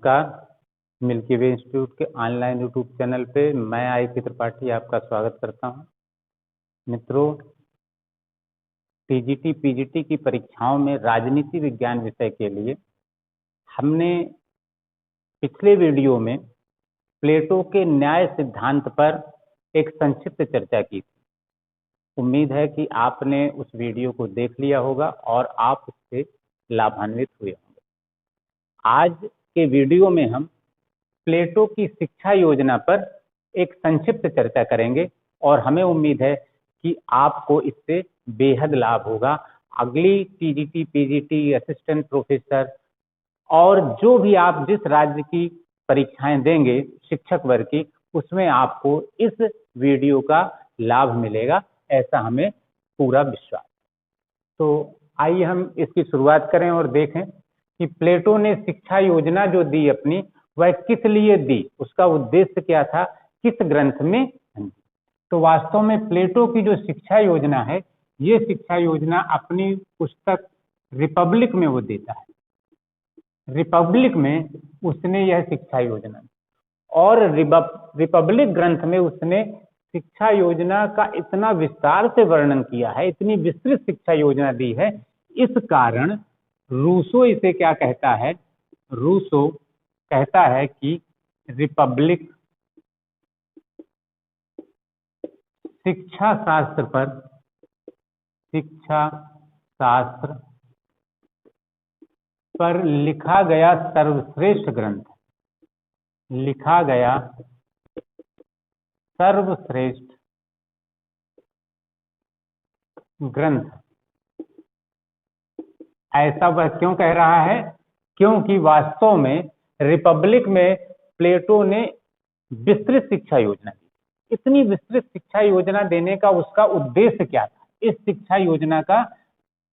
नमस्कार। मिल्की वे इंस्टीट्यूट के online YouTube channel पे मैं आई.के. त्रिपाठी आपका स्वागत करता हूं। मित्रों, टीजीटी पीजीटी की परीक्षाओं में राजनीति विज्ञान विषय के लिए हमने पिछले वीडियो में प्लेटो के न्याय सिद्धांत पर एक संक्षिप्त चर्चा की थी। उम्मीद है कि आपने उस वीडियो को देख लिया होगा और आप उससे लाभान्वित हुए होंगे। आज के वीडियो में हम प्लेटो की शिक्षा योजना पर एक संक्षिप्त चर्चा करेंगे और हमें उम्मीद है कि आपको इससे बेहद लाभ होगा। अगली टीजीटी पीजीटी असिस्टेंट प्रोफेसर और जो भी आप जिस राज्य की परीक्षाएं देंगे शिक्षक वर्ग की, उसमें आपको इस वीडियो का लाभ मिलेगा, ऐसा हमें पूरा विश्वास। तो आइए हम इसकी शुरुआत करें और देखें कि प्लेटो ने शिक्षा योजना जो दी अपनी, वह किस लिए दी, उसका उद्देश्य क्या था, किस ग्रंथ में। तो वास्तव में प्लेटो की जो शिक्षा योजना है, ये शिक्षा योजना अपनी पुस्तक रिपब्लिक में वो देता है। रिपब्लिक में उसने यह शिक्षा योजना और रिपब्लिक ग्रंथ में उसने शिक्षा योजना का इतना विस्तार से वर्णन किया है, इतनी विस्तृत शिक्षा योजना दी है। इस कारण रूसो इसे क्या कहता है, रूसो कहता है कि रिपब्लिक शिक्षा शास्त्र पर लिखा गया सर्वश्रेष्ठ ग्रंथ, ग्रंथ। ऐसा वह क्यों कह रहा है? क्योंकि वास्तव में रिपब्लिक में प्लेटो ने विस्तृत शिक्षा योजना दी। इतनी विस्तृत शिक्षा योजना देने का उसका उद्देश्य क्या था? इस शिक्षा योजना का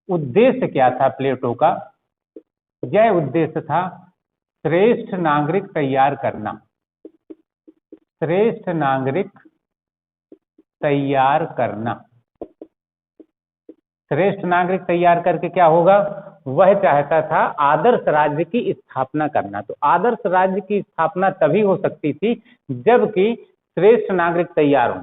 उद्देश्य क्या था प्लेटो का? यह उद्देश्य था श्रेष्ठ नागरिक तैयार करना। श्रेष्ठ नागरिक तैयार करना। श्रेष्ठ नागरिक तैयार करके क्या होगा? वह चाहता था आदर्श राज्य की स्थापना करना। तो आदर्श राज्य की स्थापना तभी हो सकती थी जबकि श्रेष्ठ नागरिक तैयार हों।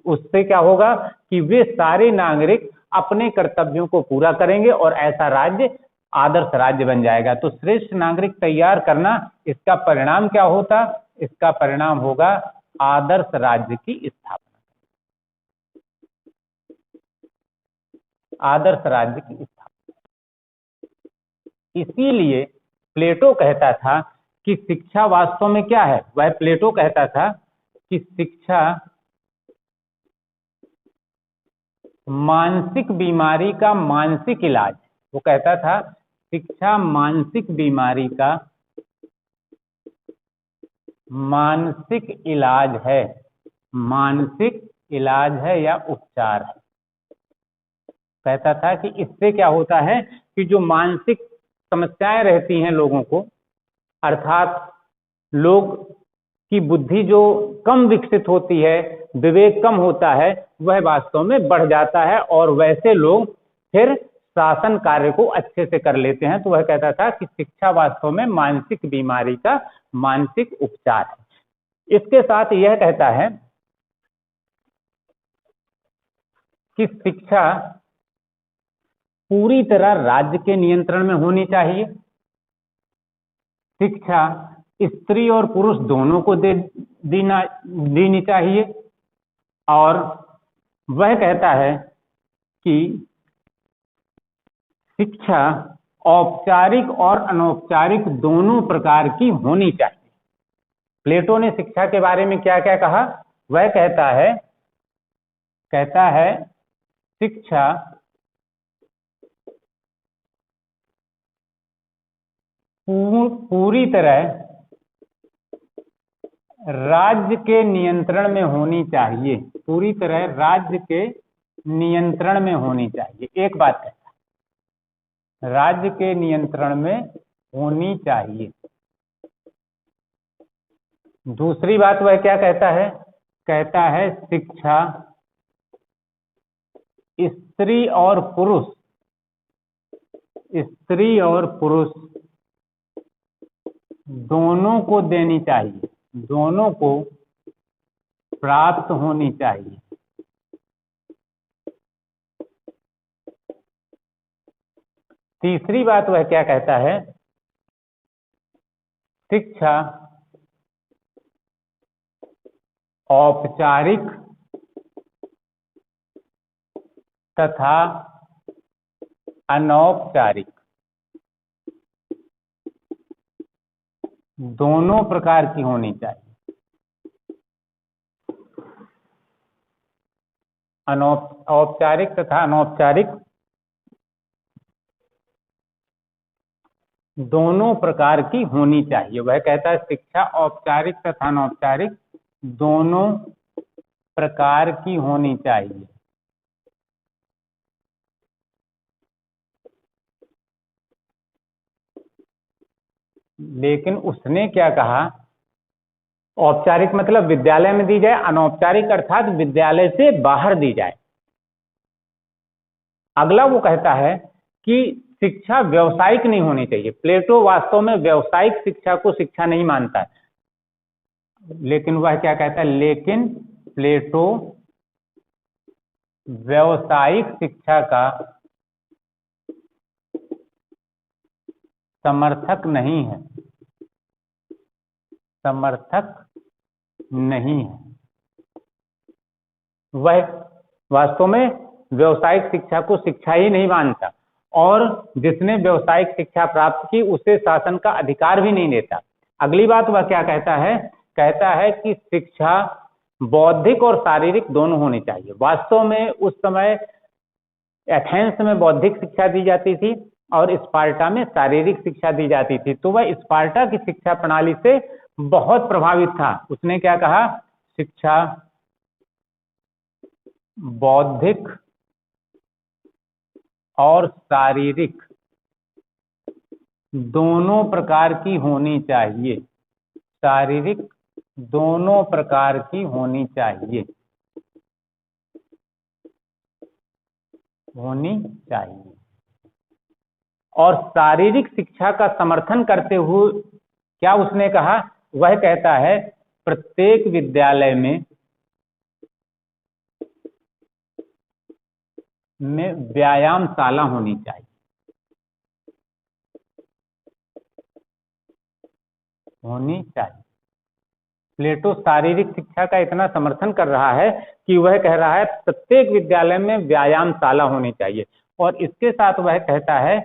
उससे क्या होगा कि वे सारे नागरिक अपने कर्तव्यों को पूरा करेंगे और ऐसा राज्य आदर्श राज्य बन जाएगा। तो श्रेष्ठ नागरिक तैयार करना, इसका परिणाम क्या होता? इसका परिणाम होगा आदर्श राज्य की स्थापना। आदर्श राज्य की स्थापना। इसीलिए प्लेटो कहता था कि शिक्षा वास्तव में क्या है? वह प्लेटो कहता था कि शिक्षा मानसिक बीमारी का मानसिक इलाज। वो कहता था शिक्षा मानसिक बीमारी का मानसिक इलाज है। मानसिक इलाज है या उपचार है। कहता था कि इससे क्या होता है कि जो मानसिक समस्याएं रहती हैं लोगों को, अर्थात लोग की बुद्धि जो कम विकसित होती है, विवेक कम होता है, वह वास्तव में बढ़ जाता है और वैसे लोग फिर शासन कार्य को अच्छे से कर लेते हैं। तो वह कहता था कि शिक्षा वास्तव में मानसिक बीमारी का मानसिक उपचार है। इसके साथ यह कहता है कि शिक्षा पूरी तरह राज्य के नियंत्रण में होनी चाहिए। शिक्षा स्त्री और पुरुष दोनों को देनी चाहिए। और वह कहता है कि शिक्षा औपचारिक और अनौपचारिक दोनों प्रकार की होनी चाहिए। प्लेटो ने शिक्षा के बारे में क्या क्या कहा? वह कहता है शिक्षा पूरी तरह राज्य के नियंत्रण में होनी चाहिए। पूरी तरह राज्य के नियंत्रण में होनी चाहिए। एक बात कहता है, राज्य के नियंत्रण में होनी चाहिए। दूसरी बात वह क्या कहता है? कहता है शिक्षा स्त्री और पुरुष दोनों को देनी चाहिए, दोनों को प्राप्त होनी चाहिए। तीसरी बात वह क्या कहता है, शिक्षा औपचारिक तथा अनौपचारिक दोनों प्रकार की होनी चाहिए। औपचारिक तथा अनौपचारिक दोनों प्रकार की होनी चाहिए। वह कहता है शिक्षा औपचारिक तथा अनौपचारिक दोनों प्रकार की होनी चाहिए। लेकिन उसने क्या कहा, औपचारिक मतलब विद्यालय में दी जाए, अनौपचारिक अर्थात विद्यालय से बाहर दी जाए। अगला वो कहता है कि शिक्षा व्यावसायिक नहीं होनी चाहिए। प्लेटो वास्तव में व्यावसायिक शिक्षा को शिक्षा नहीं मानता है, लेकिन वह क्या कहता है, लेकिन प्लेटो व्यावसायिक शिक्षा का समर्थक नहीं है, समर्थक नहीं है। वह वास्तव में व्यावसायिक शिक्षा को शिक्षा ही नहीं मानता, और जिसने व्यावसायिक शिक्षा प्राप्त की उसे शासन का अधिकार भी नहीं देता। अगली बात वह क्या कहता है, कहता है कि शिक्षा बौद्धिक और शारीरिक दोनों होनी चाहिए। वास्तव में उस समय एथेंस में बौद्धिक शिक्षा दी जाती थी और स्पार्टा में शारीरिक शिक्षा दी जाती थी। तो वह स्पार्टा की शिक्षा प्रणाली से बहुत प्रभावित था। उसने क्या कहा, शिक्षा बौद्धिक और शारीरिक दोनों प्रकार की होनी चाहिए, शारीरिक दोनों प्रकार की होनी चाहिए, होनी चाहिए। और शारीरिक शिक्षा का समर्थन करते हुए क्या उसने कहा, वह कहता है प्रत्येक विद्यालय में व्यायामशाला होनी चाहिए, होनी चाहिए। प्लेटो शारीरिक शिक्षा का इतना समर्थन कर रहा है कि वह कह रहा है प्रत्येक विद्यालय में व्यायामशाला होनी चाहिए, और इसके साथ वह कहता है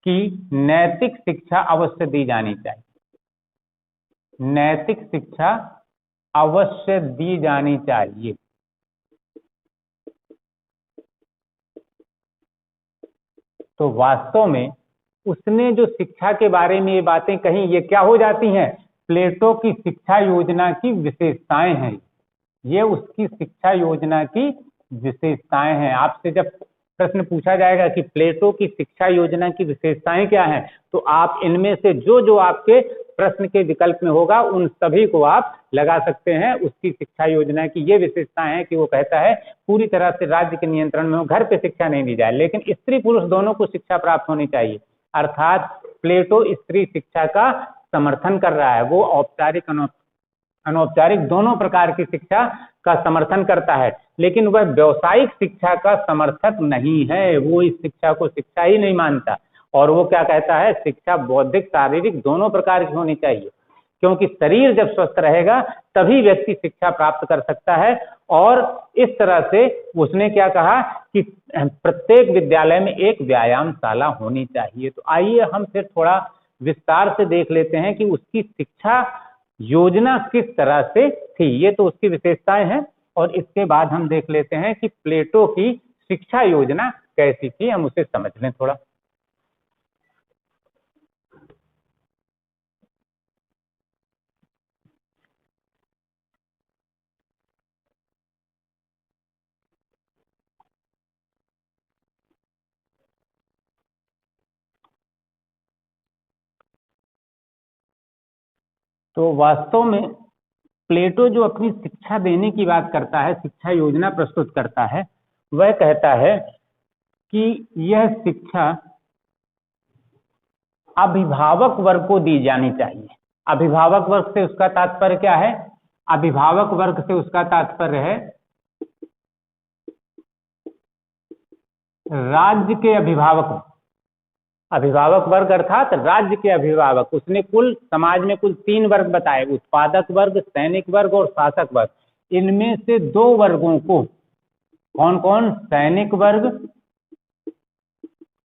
कि नैतिक शिक्षा अवश्य दी जानी चाहिए, नैतिक शिक्षा अवश्य दी जानी चाहिए। तो वास्तव में उसने जो शिक्षा के बारे में ये बातें कही, ये क्या हो जाती हैं, प्लेटो की शिक्षा योजना की विशेषताएं हैं। ये उसकी शिक्षा योजना की विशेषताएं हैं। आपसे जब प्रश्न पूछा जाएगा कि प्लेटो की शिक्षा योजना की विशेषताएं क्या हैं, तो आप इनमें से जो जो आपके प्रश्न के विकल्प में होगा उन सभी को आप लगा सकते हैं। उसकी शिक्षा योजना की ये विशेषताएं हैं कि वो कहता है पूरी तरह से राज्य के नियंत्रण में हो, घर पे शिक्षा नहीं दी जाए, लेकिन स्त्री पुरुष दोनों को शिक्षा प्राप्त होनी चाहिए। अर्थात प्लेटो स्त्री शिक्षा का समर्थन कर रहा है। वो औपचारिक अनौपचारिक दोनों प्रकार की शिक्षा का समर्थन करता है, लेकिन वह व्यावसायिक शिक्षा का समर्थक नहीं है। वो इस शिक्षा को शिक्षा ही नहीं मानता, और वो क्या कहता है, शिक्षा बौद्धिक शारीरिक दोनों प्रकार की होनी चाहिए, क्योंकि शरीर जब स्वस्थ रहेगा तभी व्यक्ति शिक्षा प्राप्त कर सकता है। और इस तरह से उसने क्या कहा कि प्रत्येक विद्यालय में एक व्यायामशाला होनी चाहिए। तो आइए हम फिर थोड़ा विस्तार से देख लेते हैं कि उसकी शिक्षा योजना किस तरह से थी। ये तो उसकी विशेषताएं हैं, और इसके बाद हम देख लेते हैं कि प्लेटो की शिक्षा योजना कैसी थी, हम उसे समझ लें थोड़ा। तो वास्तव में प्लेटो जो अपनी शिक्षा देने की बात करता है, शिक्षा योजना प्रस्तुत करता है, वह कहता है कि यह शिक्षा अभिभावक वर्ग को दी जानी चाहिए। अभिभावक वर्ग से उसका तात्पर्य क्या है? अभिभावक वर्ग से उसका तात्पर्य है राज्य के अभिभावक। अभिभावक वर्ग अर्थात राज्य के अभिभावक। उसने कुल समाज में कुल 3 वर्ग बताए, उत्पादक वर्ग, सैनिक वर्ग और शासक वर्ग। इनमें से 2 वर्गों को, कौन कौन? सैनिक वर्ग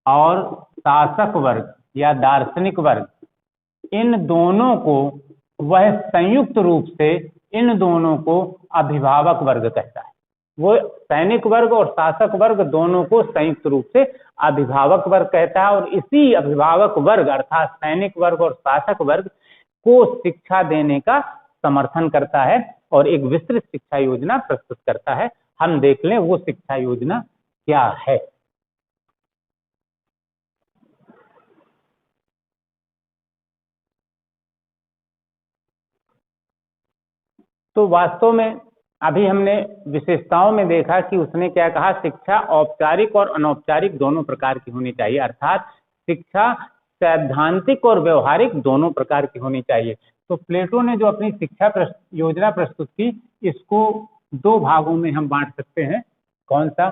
और शासक वर्ग या दार्शनिक वर्ग, इन दोनों को वह संयुक्त रूप से इन दोनों को अभिभावक वर्ग कहता है। वो सैनिक वर्ग और शासक वर्ग दोनों को संयुक्त रूप से अभिभावक वर्ग कहता है, और इसी अभिभावक वर्ग अर्थात सैनिक वर्ग और शासक वर्ग को शिक्षा देने का समर्थन करता है और एक विस्तृत शिक्षा योजना प्रस्तुत करता है। हम देख लें वो शिक्षा योजना क्या है। तो वास्तव में अभी हमने विशेषताओं में देखा कि उसने क्या कहा, शिक्षा औपचारिक और अनौपचारिक दोनों प्रकार की होनी चाहिए, अर्थात शिक्षा सैद्धांतिक और व्यवहारिक दोनों प्रकार की होनी चाहिए। तो प्लेटो ने जो अपनी शिक्षा योजना प्रस्तुत की, इसको 2 भागों में हम बांट सकते हैं। कौन सा?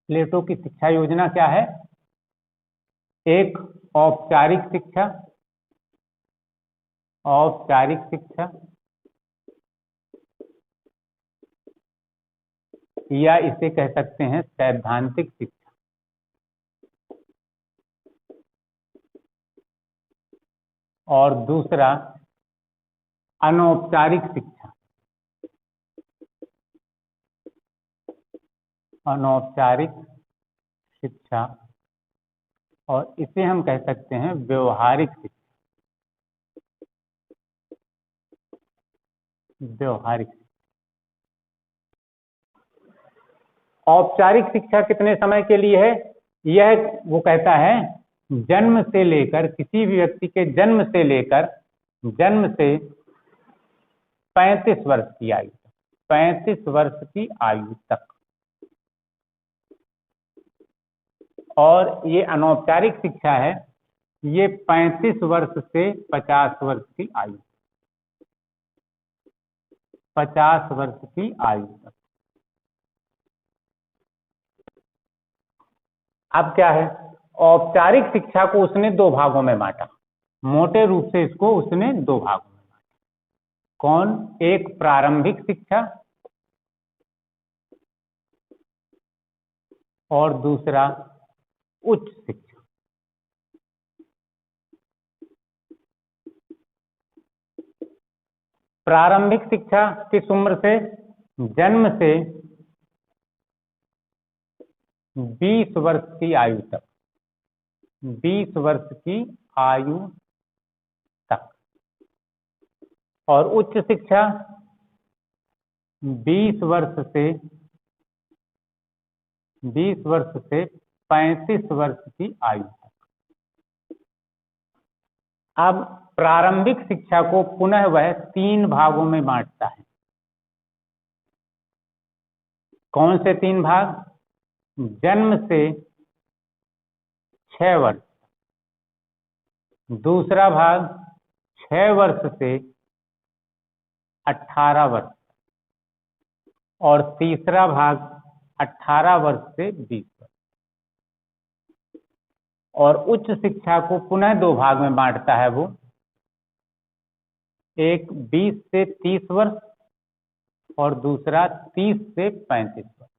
प्लेटो की शिक्षा योजना क्या है? एक औपचारिक शिक्षा, औपचारिक शिक्षा, या इसे कह सकते हैं सैद्धांतिक शिक्षा। और दूसरा अनौपचारिक शिक्षा, अनौपचारिक शिक्षा, और इसे हम कह सकते हैं व्यवहारिक शिक्षा, व्यवहारिक। औपचारिक शिक्षा कितने समय के लिए है? यह वो कहता है जन्म से लेकर, किसी भी व्यक्ति के जन्म से लेकर, जन्म से 35 वर्ष की आयु, 35 वर्ष की आयु तक। और ये अनौपचारिक शिक्षा है, ये 35 वर्ष से 50 वर्ष की आयु, 50 वर्ष की आयु तक। अब क्या है, औपचारिक शिक्षा को उसने 2 भागों में बांटा, मोटे रूप से इसको उसने 2 भागों में बांटा। कौन? एक प्रारंभिक शिक्षा और दूसरा उच्च शिक्षा। प्रारंभिक शिक्षा किस उम्र से? जन्म से 20 वर्ष की आयु तक, 20 वर्ष की आयु तक। और उच्च शिक्षा 20 वर्ष से 35 वर्ष की आयु तक। अब प्रारंभिक शिक्षा को पुनः वह 3 भागों में बांटता है। कौन से 3 भाग? जन्म से 6 वर्ष, दूसरा भाग 6 वर्ष से 18 वर्ष, और तीसरा भाग 18 वर्ष से 20 वर्ष। और उच्च शिक्षा को पुनः 2 भाग में बांटता है वो, एक 20 से 30 वर्ष और दूसरा 30 से 35 वर्ष।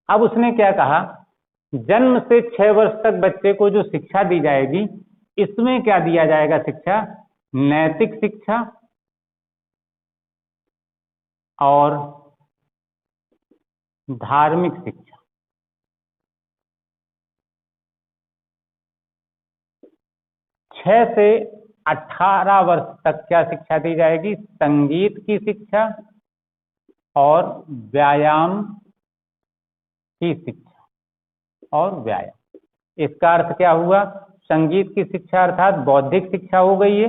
अब उसने क्या कहा, जन्म से 6 वर्ष तक बच्चे को जो शिक्षा दी जाएगी, इसमें क्या दिया जाएगा शिक्षा? नैतिक शिक्षा और धार्मिक शिक्षा। 6 से 18 वर्ष तक क्या शिक्षा दी जाएगी? संगीत की शिक्षा और व्यायाम की शिक्षा और व्यायाम। इसका अर्थ क्या हुआ? संगीत की शिक्षा अर्थात बौद्धिक शिक्षा हो गई है,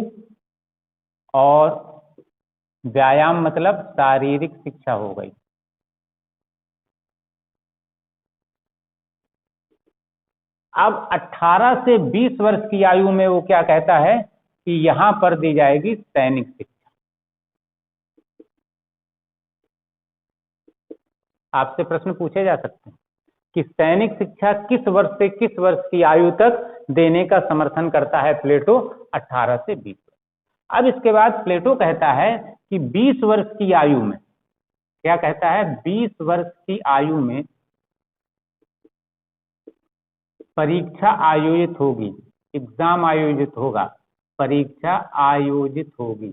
और व्यायाम मतलब शारीरिक शिक्षा हो गई। अब 18 से 20 वर्ष की आयु में वो क्या कहता है कि यहां पर दी जाएगी सैनिक शिक्षा। आपसे प्रश्न पूछे जा सकते हैं कि सैनिक शिक्षा किस वर्ष से किस वर्ष की आयु तक देने का समर्थन करता है प्लेटो? 18 से 20 वर्ष। अब इसके बाद प्लेटो कहता है कि 20 वर्ष की आयु में, क्या कहता है, 20 वर्ष की आयु में परीक्षा आयोजित होगी, एग्जाम आयोजित होगा, परीक्षा आयोजित होगी।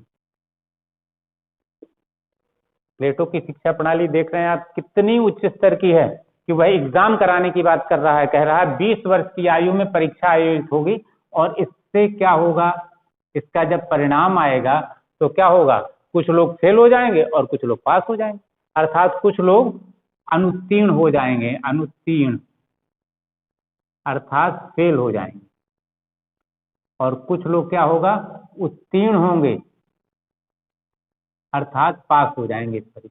प्लेटो की शिक्षा प्रणाली देख रहे हैं आप कितनी उच्च स्तर की है कि वह एग्जाम कराने की बात कर रहा है। कह रहा है 20 वर्ष की आयु में परीक्षा आयोजित होगी और इससे क्या होगा, इसका जब परिणाम आएगा तो क्या होगा, कुछ लोग फेल हो जाएंगे और कुछ लोग पास हो जाएंगे, अर्थात कुछ लोग अनुत्तीर्ण हो जाएंगे, अनुत्तीर्ण अर्थात फेल हो जाएंगे, और कुछ लोग क्या होगा, उत्तीर्ण होंगे अर्थात पास हो जाएंगे इस परीक्षा।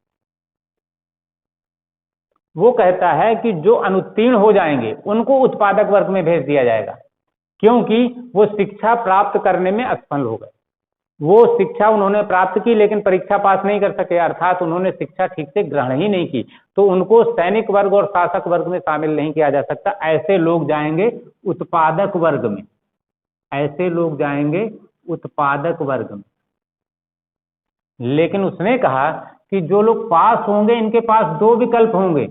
वो कहता है कि जो अनुत्तीर्ण हो जाएंगे उनको उत्पादक वर्ग में भेज दिया जाएगा, क्योंकि वो शिक्षा प्राप्त करने में असफल हो गए। वो शिक्षा उन्होंने प्राप्त की लेकिन परीक्षा पास नहीं कर सके, अर्थात उन्होंने शिक्षा ठीक से ग्रहण ही नहीं की, तो उनको सैनिक वर्ग और शासक वर्ग में शामिल नहीं किया जा सकता। ऐसे लोग जाएंगे उत्पादक वर्ग में, ऐसे लोग जाएंगे उत्पादक वर्ग में। लेकिन उसने कहा कि जो लोग पास होंगे इनके पास दो विकल्प होंगे,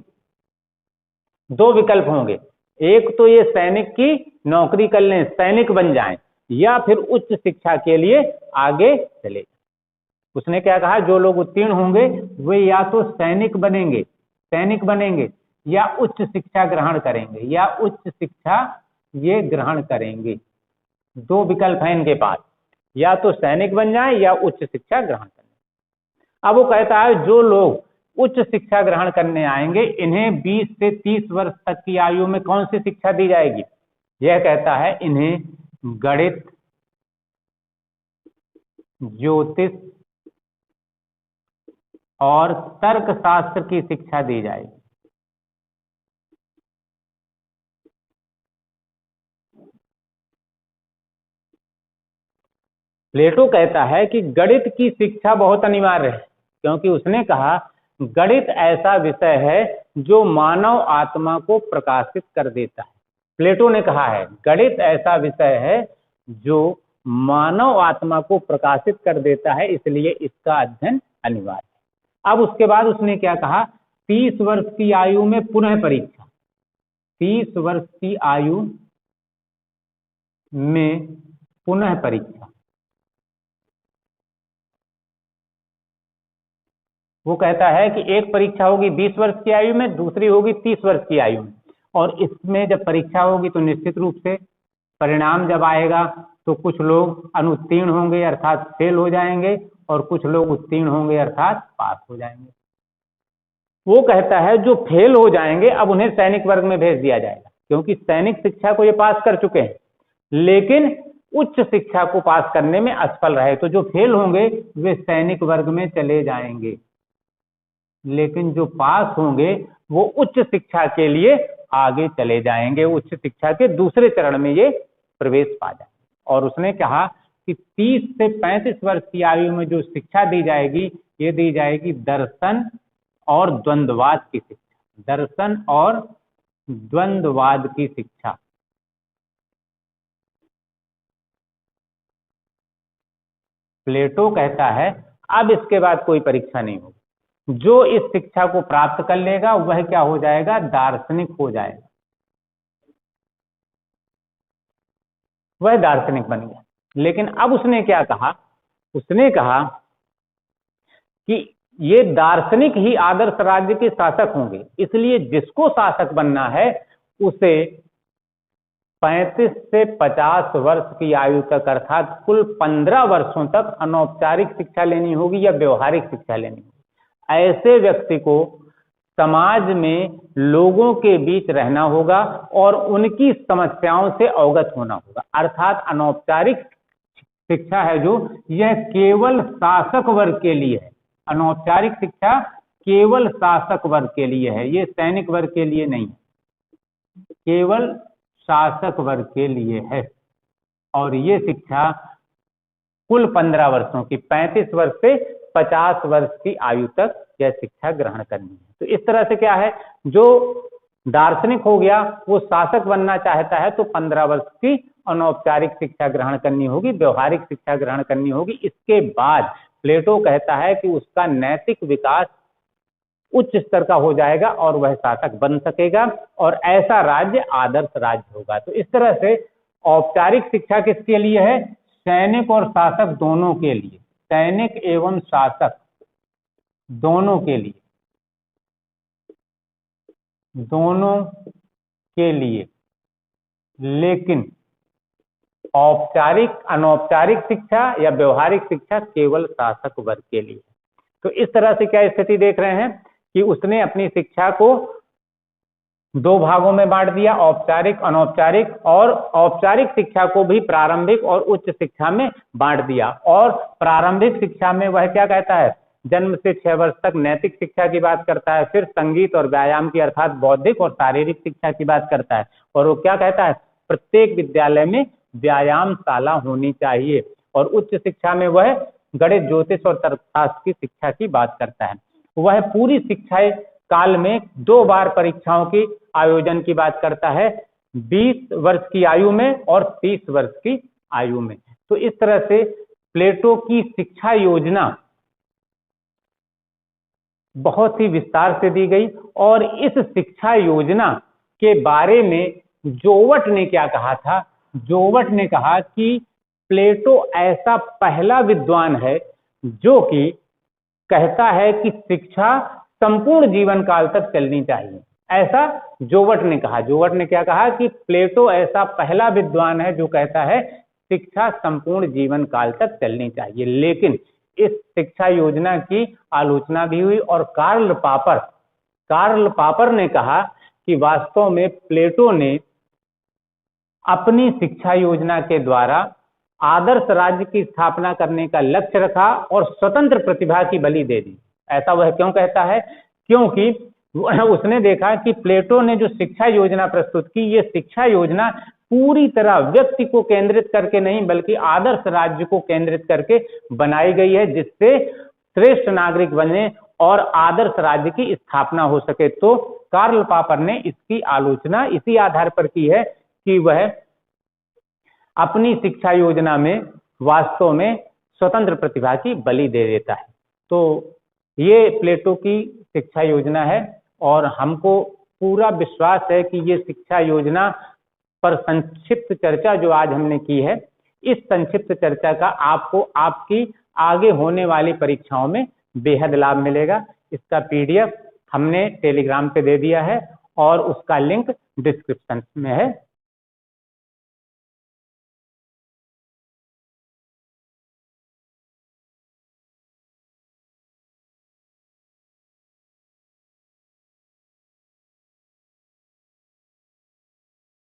दो विकल्प होंगे, एक तो ये सैनिक की नौकरी कर लें, सैनिक बन जाएं, या फिर उच्च शिक्षा के लिए आगे चले। उसने क्या कहा, जो लोग उत्तीर्ण होंगे वे या तो सैनिक बनेंगे, सैनिक बनेंगे, या उच्च शिक्षा ग्रहण करेंगे, या उच्च शिक्षा ये ग्रहण करेंगे। दो विकल्प हैं इनके पास, या तो सैनिक बन जाए या उच्च शिक्षा ग्रहण करें। अब वो कहता है जो लोग उच्च शिक्षा ग्रहण करने आएंगे इन्हें 20 से 30 वर्ष तक की आयु में कौन सी शिक्षा दी जाएगी? यह कहता है इन्हें गणित, ज्योतिष और तर्कशास्त्र की शिक्षा दी जाएगी। प्लेटो कहता है कि गणित की शिक्षा बहुत अनिवार्य है, क्योंकि उसने कहा गणित ऐसा विषय है जो मानव आत्मा को प्रकाशित कर देता है। प्लेटो ने कहा है गणित ऐसा विषय है जो मानव आत्मा को प्रकाशित कर देता है, इसलिए इसका अध्ययन अनिवार्य है। अब उसके बाद उसने क्या कहा, 30 वर्ष की आयु में पुनः परीक्षा, 30 वर्ष की आयु में पुनः परीक्षा। वो कहता है कि एक परीक्षा होगी 20 वर्ष की आयु में, दूसरी होगी 30 वर्ष की आयु में, और इसमें जब परीक्षा होगी तो निश्चित रूप से परिणाम जब आएगा तो कुछ लोग अनुत्तीर्ण होंगे अर्थात फेल हो जाएंगे, और कुछ लोग उत्तीर्ण होंगे अर्थात पास हो जाएंगे। वो कहता है जो फेल हो जाएंगे अब उन्हें सैनिक वर्ग में भेज दिया जाएगा, क्योंकि सैनिक शिक्षा को ये पास कर चुके हैं लेकिन उच्च शिक्षा को पास करने में असफल रहे, तो जो फेल होंगे वे सैनिक वर्ग में चले जाएंगे, लेकिन जो पास होंगे वो उच्च शिक्षा के लिए आगे चले जाएंगे, उच्च शिक्षा के दूसरे चरण में ये प्रवेश पा जाएंगे। और उसने कहा कि 30 से 35 वर्ष की आयु में जो शिक्षा दी जाएगी ये दी जाएगी दर्शन और द्वंद्ववाद की शिक्षा, दर्शन और द्वंद्ववाद की शिक्षा। प्लेटो कहता है अब इसके बाद कोई परीक्षा नहीं होगी, जो इस शिक्षा को प्राप्त कर लेगा वह क्या हो जाएगा, दार्शनिक हो जाएगा, वह दार्शनिक बन गया। लेकिन अब उसने क्या कहा, उसने कहा कि ये दार्शनिक ही आदर्श राज्य के शासक होंगे, इसलिए जिसको शासक बनना है उसे 35 से 50 वर्ष की आयु तक अर्थात कुल 15 वर्षों तक अनौपचारिक शिक्षा लेनी होगी या व्यवहारिक शिक्षा लेनी होगी। ऐसे व्यक्ति को समाज में लोगों के बीच रहना होगा और उनकी समस्याओं से अवगत होना होगा, अर्थात अनौपचारिक शिक्षा है जो यह केवल शासक वर्ग के लिए है। अनौपचारिक शिक्षा केवल शासक वर्ग के लिए है, ये सैनिक वर्ग के लिए नहीं है, केवल शासक वर्ग के लिए है और ये शिक्षा कुल 15 वर्षों की, 35 वर्ष से 50 वर्ष की आयु तक यह शिक्षा ग्रहण करनी है। तो इस तरह से क्या है, जो दार्शनिक हो गया वो शासक बनना चाहता है तो 15 वर्ष की अनौपचारिक शिक्षा ग्रहण करनी होगी, व्यवहारिक शिक्षा ग्रहण करनी होगी। इसके बाद प्लेटो कहता है कि उसका नैतिक विकास उच्च स्तर का हो जाएगा और वह शासक बन सकेगा और ऐसा राज्य आदर्श राज्य होगा। तो इस तरह से औपचारिक शिक्षा किसके लिए है, सैनिक और शासक दोनों के लिए, सैनिक एवं शासक दोनों के लिए, दोनों के लिए। लेकिन औपचारिक अनौपचारिक शिक्षा या व्यवहारिक शिक्षा केवल शासक वर्ग के लिए। तो इस तरह से क्या स्थिति देख रहे हैं कि उसने अपनी शिक्षा को दो भागों में बांट दिया, औपचारिक अनौपचारिक, और औपचारिक शिक्षा को भी प्रारंभिक और उच्च शिक्षा में बांट दिया। और प्रारंभिक शिक्षा में वह क्या कहता है, जन्म से 6 वर्ष तक नैतिक शिक्षा की बात करता है, फिर संगीत और व्यायाम की अर्थात बौद्धिक और शारीरिक शिक्षा की बात करता है। और वो क्या कहता है, प्रत्येक विद्यालय में व्यायामशाला होनी चाहिए। और उच्च शिक्षा में वह गणित, ज्योतिष और तर्कशास्त्र की शिक्षा की बात करता है। वह पूरी शिक्षा काल में 2 बार परीक्षाओं की आयोजन की बात करता है, 20 वर्ष की आयु में और 30 वर्ष की आयु में। तो इस तरह से प्लेटो की शिक्षा योजना बहुत ही विस्तार से दी गई। और इस शिक्षा योजना के बारे में जोवट ने क्या कहा था, जोवट ने कहा कि प्लेटो ऐसा पहला विद्वान है जो कि कहता है कि शिक्षा संपूर्ण जीवन काल तक चलनी चाहिए। ऐसा जोवट ने कहा। जोवट ने क्या कहा कि प्लेटो ऐसा पहला विद्वान है जो कहता है शिक्षा संपूर्ण जीवन काल तक चलनी चाहिए। लेकिन इस शिक्षा योजना की आलोचना भी हुई और कार्ल पापर ने कहा कि वास्तव में प्लेटो ने अपनी शिक्षा योजना के द्वारा आदर्श राज्य की स्थापना करने का लक्ष्य रखा और स्वतंत्र प्रतिभा की बलि दे दी। ऐसा वह क्यों कहता है, क्योंकि उसने देखा कि प्लेटो ने जो शिक्षा योजना प्रस्तुत की, ये शिक्षा योजना पूरी तरह व्यक्ति को केंद्रित करके नहीं बल्कि आदर्श राज्य को केंद्रित करके बनाई गई है, जिससे श्रेष्ठ नागरिक बने और आदर्श राज्य की स्थापना हो सके। तो कार्ल पापर ने इसकी आलोचना इसी आधार पर की है कि वह अपनी शिक्षा योजना में वास्तव में स्वतंत्र प्रतिभा की बलि दे देता है। तो ये प्लेटो की शिक्षा योजना है और हमको पूरा विश्वास है कि ये शिक्षा योजना पर संक्षिप्त चर्चा जो आज हमने की है, इस संक्षिप्त चर्चा का आपको आपकी आगे होने वाली परीक्षाओं में बेहद लाभ मिलेगा। इसका PDF हमने टेलीग्राम पे दे दिया है और उसका लिंक डिस्क्रिप्शन में है।